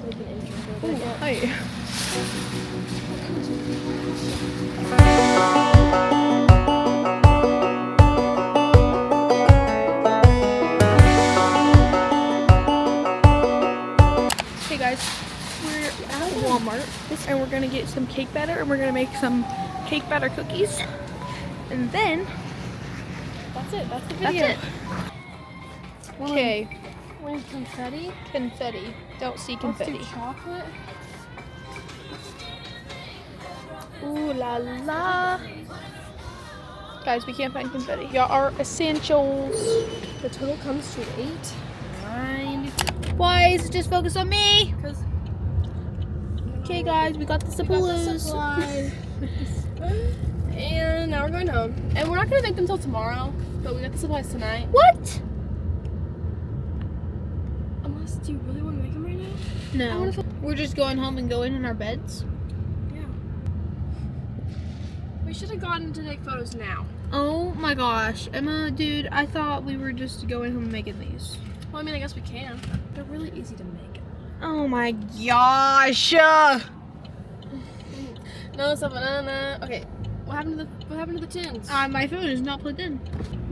like an intro. Ooh, hi. Hey guys, we're at Walmart and we're gonna get some cake batter and we're gonna make some cake batter cookies. And then That's it. That's the video. that's it. Okay, Where's confetti? confetti. Don't see confetti. Let's do chocolate. Ooh la la. Guys, we can't find confetti. Y'all are essentials. The total comes to 8. Mind. Why is it just focused on me? Because Okay guys, we got the we got the supplies. supplies. And now we're going home. And we're not going to make them till tomorrow, but we got the supplies tonight. What? Unless, do you really want to make them right now? I No. wanna We're just going home and going in our beds. Yeah. We should have gotten to take photos now. Oh my gosh. Emma, dude, I thought we were just going home and making these. Well, I mean, I guess we can. They're really easy to make. Oh my gosh. No, it's a banana. Okay, what happened to the tins? My phone is not plugged in.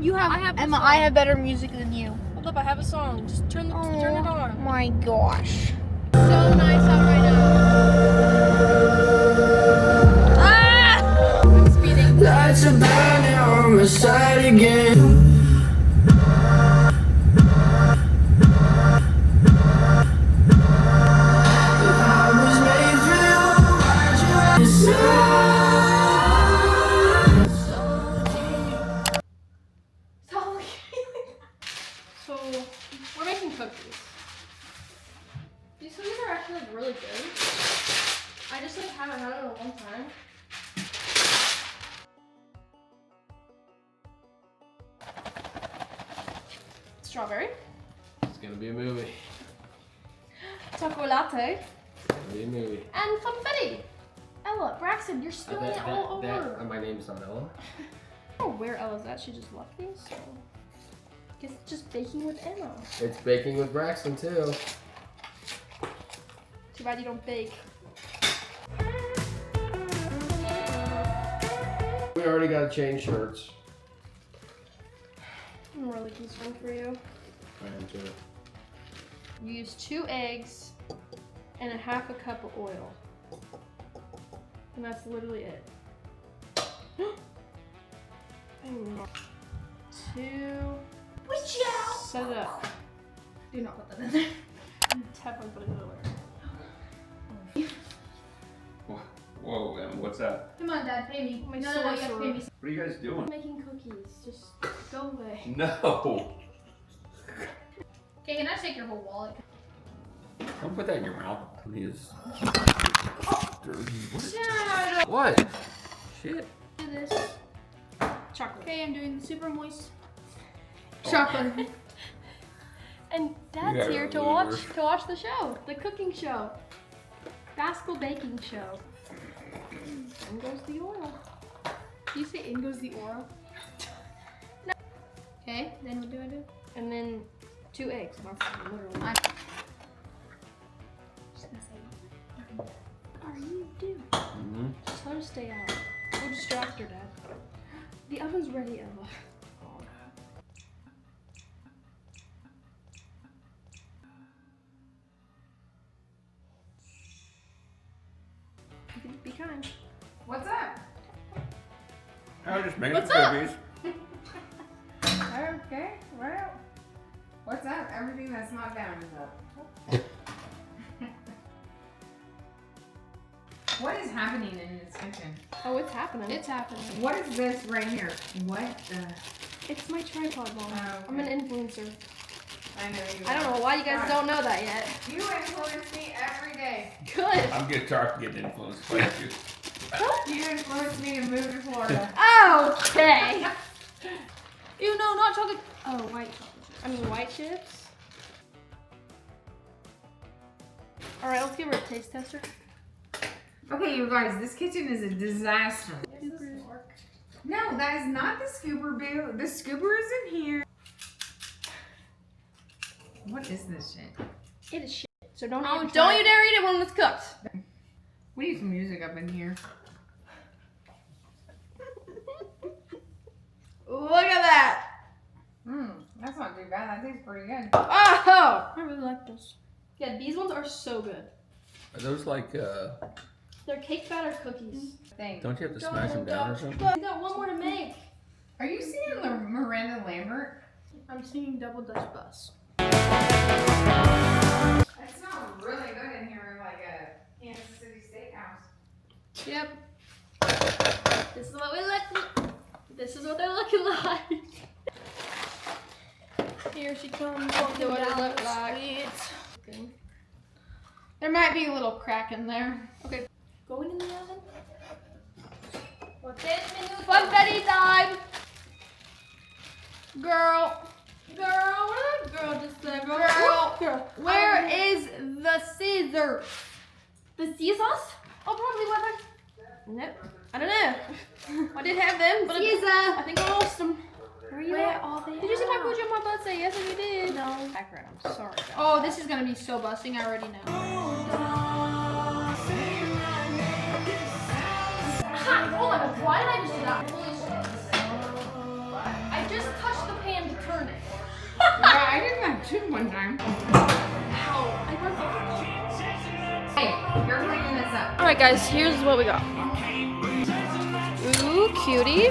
You have, I have the Emma, phone. I have better music than you. Hold up, I have a song. Just turn it Oh on. my gosh. So nice out right now. Ah! I'm speeding. Lights are burning on my side again. I was made for you, why'd you have to So, we're making cookies. These cookies are actually like really good. I just like haven't had it in a long time. Strawberry, It's gonna be a movie. chocolate, It's gonna be a movie. and confetti. Ella, Braxton, you're spilling it all over. My name's not Ella. I don't know where Ella's at. She just left me, so guess it's just baking with Emma. It's baking with Braxton too. Too bad you don't bake. We already gotta change shirts. I'm really concerned for you. I am too. You use 2 eggs and a half a cup of oil. And that's literally it. 2. Set it up. Do not put that in there. Definitely put it in the Whoa, Em, what's that? Come on, Dad, pay me. My No, you have to sorcerer. pay me. What are you guys doing? I'm making cookies. Just go away. No! Okay, can I take your whole wallet? Don't put that in your mouth. Please. Dirty. Yeah. What? Shit. Do this. Chocolate. Okay, I'm doing the super moist chocolate. And Dad's You here are to a watch loser. the show, the cooking show, Baskel baking show. In goes the oil. Do you say in goes the oil? No. Okay, then what do I do? And then 2 eggs. That's literally. Just gonna say, what are you doing? Mm-hmm. Just let her stay out. We'll distract her, Dad. The oven's ready, Ella. Be kind. What's up? I was just making What's up? cookies. Okay, well, what's up? Everything that's not down is up. What is happening in this kitchen? Oh, it's happening. It's happening. What is this right here? What the? It's my tripod, Mom. Oh, I'm an influencer. I know you. I don't know why you guys don't know that yet. You influence me every day. Good. I'm getting tired of getting influenced by you. You influence me to move to Florida. Okay. Ew, no, not chocolate. Oh, white chocolate. I mean, white chips. All right, let's give her a taste tester. Okay, you guys, this kitchen is a disaster. No, that is not the scooper boo. The scooper is in here. What is this shit? It is shit. So don't Don't you dare eat it when it's cooked. We need some music up in here. Look at that. That's not too bad. That tastes pretty good. Oh, I really like this. yeah, these ones are so good. Are those like, They're cake batter cookies. Thanks. don't you have to smash them down or something? We got one more to make. Are you seeing Miranda Lambert? I'm singing Double Dutch Bus. It smells really good in here, like a Kansas City steakhouse. Yep. This is what we look. This is what they're looking like. Here she comes. What do it look Dallas like? sweet. There might be a little crack in there. Okay. Going in the oven? Confetti time! Girl. Girl, what did that girl just say? Girl. Where is the scissors? The scissors? Oh, probably what I... Nope. I don't know. I did have them, but I think I lost them. Where are they? Did you see my pooch on my birthday? Yes, you did. No. Background, I'm sorry. Oh, this is gonna be so busting. I already know. Oh my god, why did I just do that? Holy shit. I just touched the pan to turn it. Yeah, I did that too one time. Ow. I broke it. Hey, you're cleaning this up. Alright guys, here's what we got. Ooh, cutie.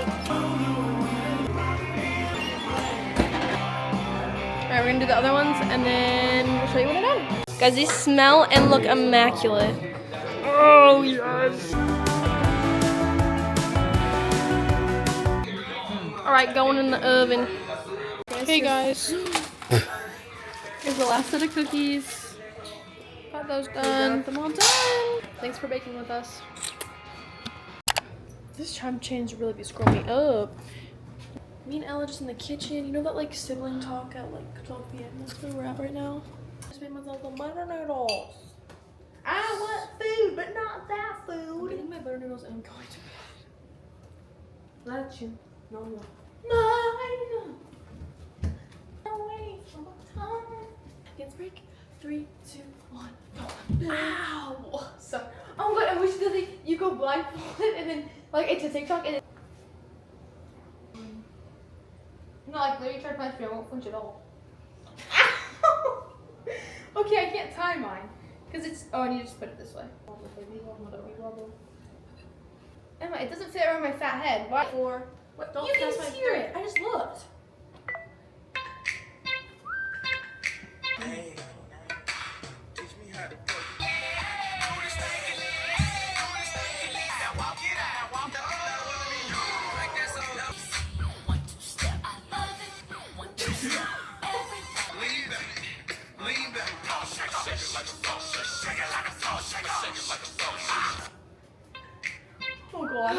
Alright, we're gonna do the other ones and then we'll show you when they're done. Guys, these smell and look immaculate. Oh, yes. Alright, going in the oven. Hey guys. Here's the last set of cookies. Got those done. Got them all done. Thanks for baking with us. This time change really be screwing me up. Me and Ella just in the kitchen. You know that like sibling talk at like 12 p.m. That's where we're at right now. I just made myself some butter noodles. I want food, but not that food. I'm eating my butter noodles and I'm going to bed. Let you. No. Mine. Away from time. Dance break. 3, 2, 1, go. Ow. So, oh my god, I wish that like, you go blindfolded and then like it's a TikTok and no, like literally try to punch me, I won't flinch at all. Okay, I can't tie mine. Because it's, oh, I need to just put it this way. Emma, it doesn't fit around my fat head. Why? Or, what, don't You pass didn't my hear throat. it. I just looked. Oh god.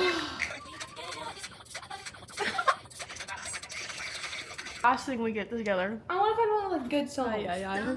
Last thing we get together. I want to find one with a good song. Yeah.